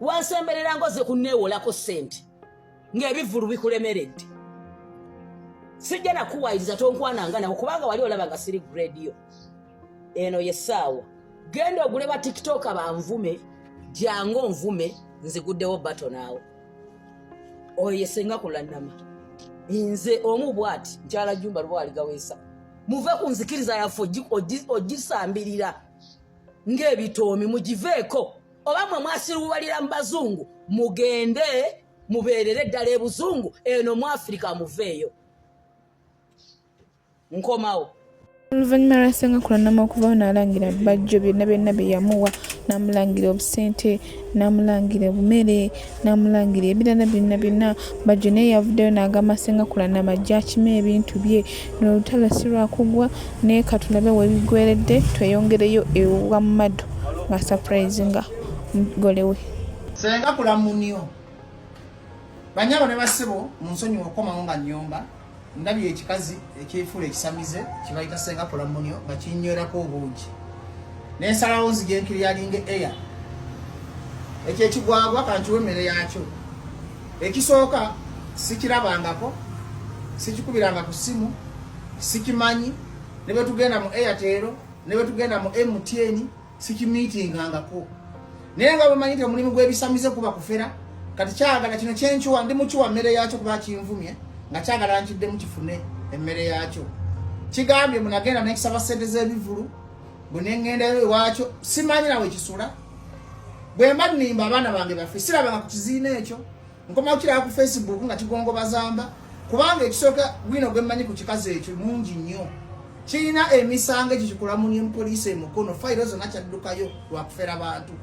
wansemberera ngoze kunneewolako ssente ng'ebivulu bikulemeredde sijja nakuwayiriza tonkwananga nawo kubanga wali olaba nga siri radio eno yessaawa genda ogule ba tiktok banvume jangu nvume nziguddewo bato naawo oyo yesenga kulannama nze omu bwati nkyala jumba lubo aligaweesa muve ku nzikiriza yaffe ogisambirira ng'ebitoomi mugiveeko oba mwe mwasirubalira mu bazungu mugende mubeerere eddala ebuzungu eno mu Afrika muveeyo nkomawo oluvannyuma lwasenga kulannama okuvawo n'alangira bajjo byonna bye yamuwa n'amulangira obusente n'amulangira obumere n'amulangira ebirala byonna bajjo naye yavuddeyo n'agamba senga kulannama gy'akima ebintu bye n'olutalo si lwakugwa naye katulabe webigweredde tweyongereyo ewa Mado nga surprise nga mugole we senga kulamunio banyabo ne basibo mu nsonyi okomawo nga nnyomba ndabye ekikazi ekyefuula ekisamize kibayita senga kulamunio nga kinywerako obuugi n'ensalawo nzigyenkiri yalinga eya ekyo ekigwagwa kankiwa emmere yakyo ekisooka sikirabangako sikikubiranga ku ssimu sikimanyi ne bwe tugenda mu Airtel ne bwe tugenda mu MTN sikimiitingangako naye nga bwemanyi nti omulimu gw'ebisamize kuba kufera kati kyagala kino kyenkiwa ndi mukiwa mmere yakyo kuba kinvumye nga kyagala nkiddemu kifune emmere yakyo kigambye munagenda nekisaba ssente z'ebivulu bwe neŋŋendayo ewaakyo simanyi nawe kisula bwe mba nnimba abaana bange baffe sirabanga ku kiziina ekyo nkomawo kiraba ku Facebook nga kigongobazamba kubanga ekisooka gwino gwe mmanyi ku kikazi ekyo mungi nnyo kirina emisango ekyo kikulamunya poliisi emukono fayiro zonna kyaddukayo lwakufera bantu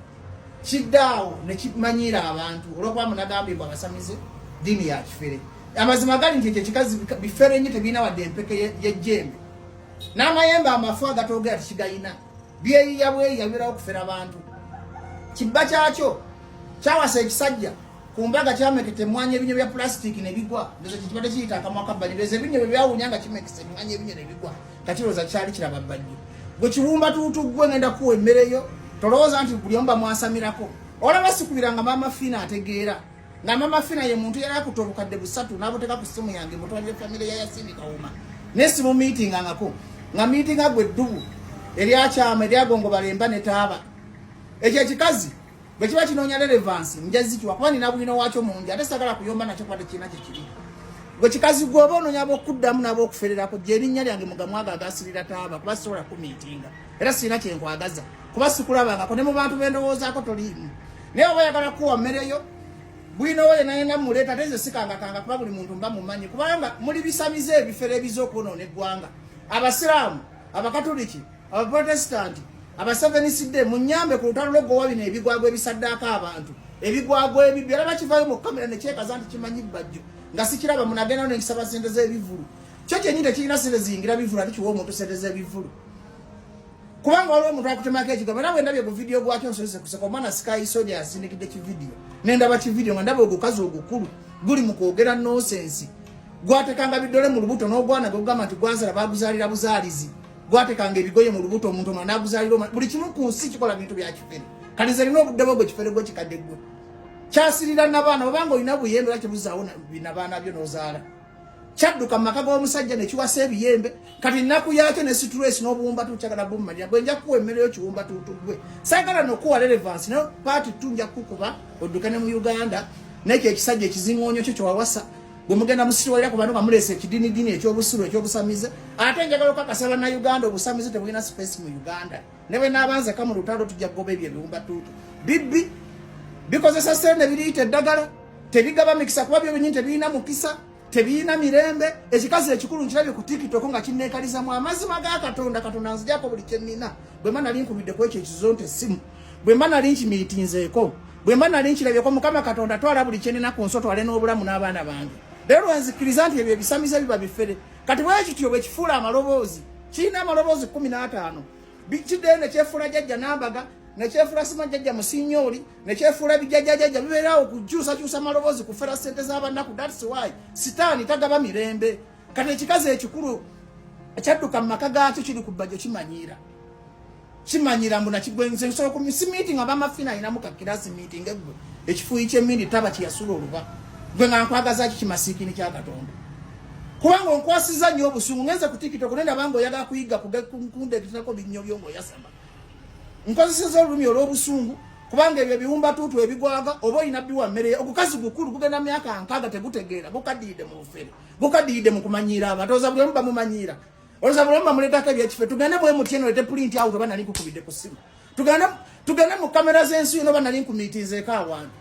kiddaawo ne kimanyira abantu olwokuba munagambibwa abasamize ddiini ya kifere amazima gali nti ekyo ekikazi bifere nnyo tebirina wadde empeke y'ejjembe n'amayembe amafu agatoogera tikigayina byeyiya bweyiya birawo okufera abantu kibba kyakyo kyawasa ekisajja ku mbaga kyamekete emwanya ebinyo bya plastic ne bigwa ndoza kibadde kiyita akamwa kabbanyiriza ebinyo bye byawunya nga kimekese emwanya ebinyo ne bigwa kakiroza kyali kiraba bbajjo gwe kiwumba tuutu gwe ngenda kuwa emmereyo tolowooza nti buli omu bamwasamirako olaba sikubiranga maama Fina ategeera nga maama Fina ye muntu yali akuta obukadde busatu n'abuteeka ku ssimu yange mutwalire famire ya Yasini Kawuma nesimu miitingangako nga miitinga gwe eddubu eryakyama eryagongo balemba ne taaba ekyo ekikazi bwe kiba kinoonya relevance njazikiwa kuba nina bwino waakyo mungi ate sagala kuyomba nakyo kwadde kiina kyekiri gwe kikazi gwoba onoonya ab'okuddamu n'ab'okufererako gye erinnya lyange mugamwaga agasirira taaba kuba sisobola kumiitinga era sirina kyenkwagaza kuba sikulabangako ne mu bantu bendowoozaako toliimu naye oba oyagala kuwa mmereyo bwino we yenayena muleeta ate nze sikangakanga kuba buli muntu mba mumanyi kubanga muli bisamize ebifere ebiza okwonoona eggwanga abasiraamu abakatoliki abaprotestanti abaseveniside munyambe ku lutalo lw'oggowa bino ebigwagwa ebisaddaako abantu ebigwagwa ebibyo era bakivayo mu kamera nekyekaza nti kimanyi bajjo nga sikiraba munagendawo nenkisaba sente z'ebivulu kyo kyenyi tekirina sente ziyingira bivulu ate kiwa omuntu sente z'ebivulu kubanga waliwo omuntu akutemako ekigambo era bwe ndabye ku vidiyo gwakyo nsolese kuseka omwana Skysoja yasindikidde kividiyo nendaba kividiyo nga ndaba ogukazi ogukulu guli mu kwogera nonsensi gwatekanga biddole mu lubuto n'ogwana gogamba nti gwazala baguzaalira buzaalizi gwatekanga ebigoye mu lubuto omuntu omwana naguzaalira buli kimu ku nsi kikola bintu bya kifere kati nze lina obudde bwo gwe kifere gwe kikadde gwe kyasirira n'abaana obanga olina buyembe lwaki buzaawo binabaana byo n'ozaala kyadduka mu maka g'omusajja ne kiwasa ebiyembe kati nnaku yakyo ne situlesi n'obuwumbatu kyagala bumumalira gwe nja kuwa emmere yo kiwumbatuutu gwe saagala nokuwa relevance nayo paati tunja kukuba odduke ne mu Uganda nekyo ekisajja ekiziŋoonyo kyo kyowawasa bwe mugenda musitwalira ku bantu nga muleese ekidiinidiini ekyobusiru ekyobusamize ate njagala okakasa bannayuganda obusamize tebulina space mu Uganda ne bwe n'abanzeka mu lutalo tujja kugoba ebyo ebiwumbatuutu bibbi bikozesa sente biriyita eddagala tebigaba mikisa kuba byo byenyini tebirina mukisa tebirina mirembe ekikazi ekikulu nkirabye ku TikTok nga kinneekalizamu amazima ga Katonda nzijako buli kyennina bwe mba nali nkubiddeku ekyo ekizo nti essimu bwe mba nali nkimiitinzeeko bwe mba nali nkirabyeko Mukama Katonda twala buli kyennina ku nsi otwale n'obulamu n'abaana bange leero nzikiriza nti ebyo ebisamize biba bifere kati bwe kityo bwe kifuula amaloboozi kirina amaloboozi 15 kiddeyo ne kyefuula jjajja n'ambaga nekyefula simajjajja musinyoli nekyefula bijjajjajja bibeerawo kukyusakyusa maloboozi kufera ssente z'abannaku. That's why sitaani tagaba mirembe. Kati ekikazi ekikulu ekyadduka mu maka gaakyo kiri ku bbajjo kimanyira mbu nakigwenze nsobola ku misi meeting abamafina ayinamu kakirasi meeting egwe ekifuuyi ky'emmindi taba kyeyasula oluba gwe nga nkwagaza ki kimasiikini kya Katonda kubanga onkwasiza nnyo obusungu ngenze ku TikTok nenda bango oyagala kuyiga kunde kitako binnyo byongo yasama nkozeseza olulumi olw'obusungu kubanga ebyo biwumba tutu ebigwaga oba oyina biwa mmere okukazi gukulu kugenda myaka nkaaga tegutegeera gukaddiide mu bufere gukaddiide mu kumanyira abatoza buli omu bamumanyira oloza buli omu bamuleetako ebyekife tugende bwe muti eno lete print out oba nali nkukubidde ku ssimu tugende mu kamera z'ensi yino oba nali nkumiitinzeeko awantu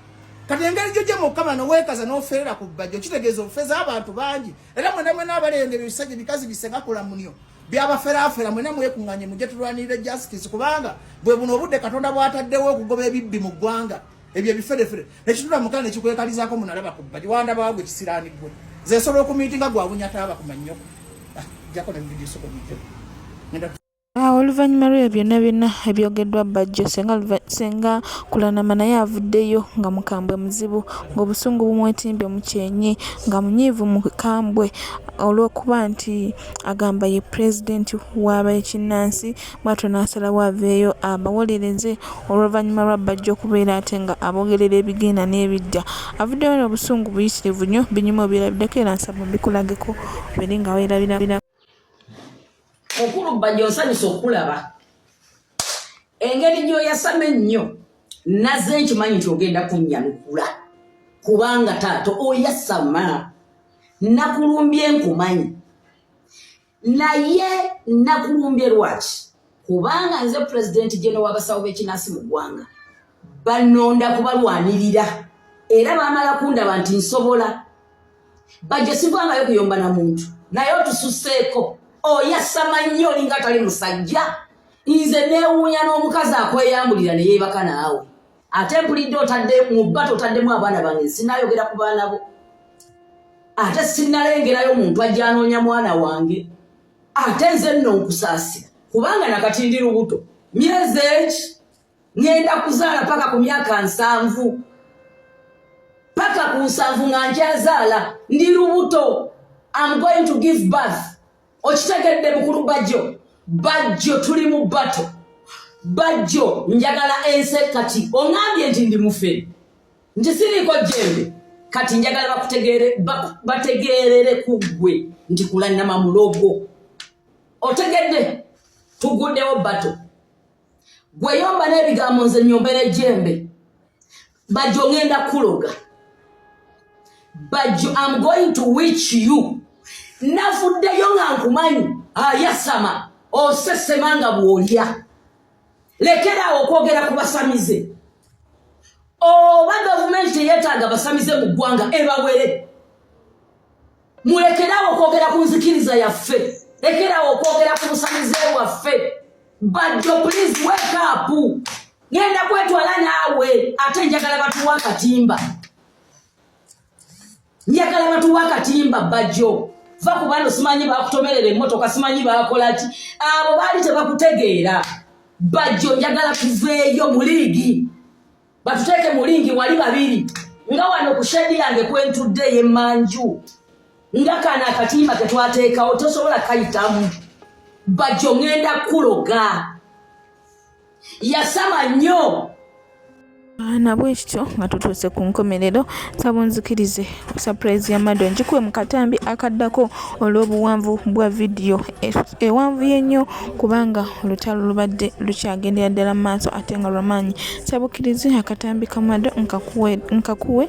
kati engeri gyo gye mukama noweekaza n'oferera ku bbajjo kitegeeza obufeza abantu bangi era mwena abalengera ebisajja ebikazi bisengakola munyo byabaferaafera mwena mwekuŋŋanye mujje tulwanirire justice kubanga bwe buno obudde Katonda bw'ataddewo okugoba ebibbi mu ggwanga ebyo ebiferefere nekitula mukana nekikwekalizaako munalaba ku bbajjo wandaba wagwe kisiraaniggwe zesobola okumiitinga gwabunyataaba kumanyoko jako nebidiyo soko bijjo oluvannyuma lw'ebyo byonna ebyogeddwa bbajjo senga kulanama naye avuddeyo nga mukambwe muzibu ng'obusungu bumwetimbye mu kyenyi nga munyiivu mu kambwe olw'okuba nti agamba ye pulezidenti w'abekinnansi bw'atyo n'asalawo aveeyo abawolereze oluvannyuma lwa bbajjo okubeera ate nga abogerera ebigenda n'ebidda avuddeyo n'obusungu buyitirivu nnyo binyuma obirabiddeko era nsaba mbikulageko biri nga weerabira Mukulu bbajjo nsanyusa okulaba engeri gy'oyasama ennyo naze nkimanyi nti ogenda kunnyanukula kubanga taato oyasama nakulumbye nkumanyi naye nakulumbye lwaki kubanga nze pulezidenti jeno w'abasawo b'ekinnansi mu ggwanga banonda kubalwanirira era baamala kundaba nti nsobola bbajjo sivangayo kuyomba na muntu naye otususeeko oyasama nnyo olinga tali musajja nze neewuunya n'omukazi akweyambulira ne yeebaka naawe ate mpulidde otadde mu bbato otaddemu abaana bange sinayogera ku baana bo ate sinnalengerayo muntu ajja anoonya mwana wange ate nze nno nkusaasira kubanga nakati ndi lubuto myezi eki ngenda kuzaala paka ku myaka 7 paka ku 7 nga nkyazaala ndi lubuto I'm going to give birth okitegedde mukulu bajjo tuli mu bbato bajjo njagala ense kati oŋambye nti ndi mufere nti siriiko jjembe kati njagala bategeerere ku ggwe nti kulannama mulogo otegedde tuguddewo bbato gwe yomba n'ebigambo nze nyombera ejjembe bajjo ŋŋenda kuloga bajjo I'm going to witch you nafuddeyo nga nkumanyi ayasama osesemanga bw'olya lekeraawo okwogera ku basamize oba gavumenti teyeetaaga basamize mu ggwanga ebawere mulekeraawo okwogera ku nzikiriza yaffe lekeraawo okwogera ku busamize waffe bajjo please wake up ngenda kwetwala naawe ate njagala batuwa akatimba bajjo va ku bano simanyi bakutomerera emmotoka simanyi bakola ki abo baali tebakutegeera bajjo njagala tuveeyo mu liigi batuteeke mu liigi wali babiri nga wano ku shedi yange kwentudde y'emmanju nga kana akatimba ketwateekawo tosobola kayitamu bajjo ŋŋenda kuloga yasama nnyo nabwe ekityo nga tutuuse ku nkomerero nsaba onzikirize surprise ya Mado njikuwe mu katambi akaddako olw'obuwanvu bwa vidiyo ewanvu yennyo kubanga olutalo lubadde lukyagendera ddala mu maaso ate nga lwamaanyi sabukirize akatambi ka Mado nkakuwe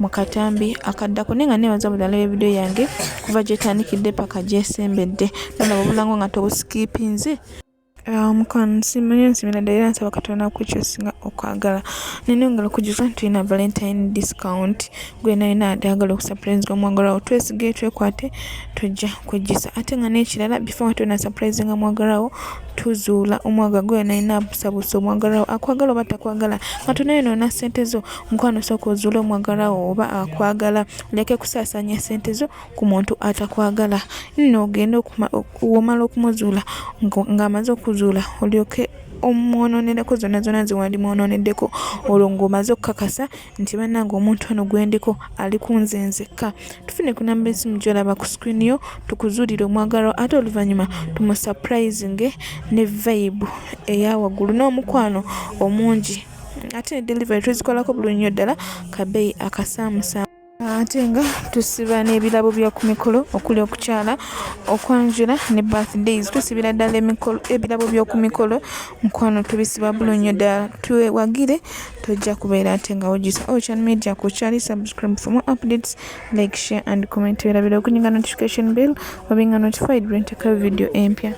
mu katambi akaddako naye nga neebaza bulala evidiyo yange kuva gyetandikidde paka gyesembedde nolaba obulango nga tobusikipinze mukwano nsimira ddala nsaba Katonda kukyosinga okwagala nenongera okujuza nti tulina Valentine discount gwena yina ayagala okusurprise nga mwagalawo twesige twekwate tujja kwejjisa ate nga n'ekirala before nga tulina surprise nga mwagalawo tuzuula omwaga gwena yina abusabusa omwagalawo akwagala oba takwagala nga tonayonoona ssente zo mukwano sooka ozuula omwagalawo oba akwagala oleke kusaasanya ssente zo ku muntu atakwagala nno ogenda womala okumuzuula ng'amaze okuzuula olyoke omwonoonerako zonna zewandi mwononeddeko olwo ng'omaze okukakasa nti bannange omuntu ono gwendiko ali ku nze nzekka. Tufune ku namba esimu gy'olaba ku screen yo tukuzuulire omwagalwa ate oluvannyuma tumusurprisinge ne vibe eya waggulu n'omukwano omungi ate ne delivery tuzikolako bulungi nnyo ddala kabeeyi akasaamusaamu. Ate nga tusiba n'ebirabo bya ku mikolo okuli okukyala okwanjula ne birthdays tusibira ddala ebirabo by'oku mikolo mukwano tubisiba bulungi nnyo ddala twewagire tojja kubeera ate nga wogisa Ocean Media ku kyali subscribe for more updates like share and comment birabira okunyinga notification bell wabinga notified bwe ntekayo video empya.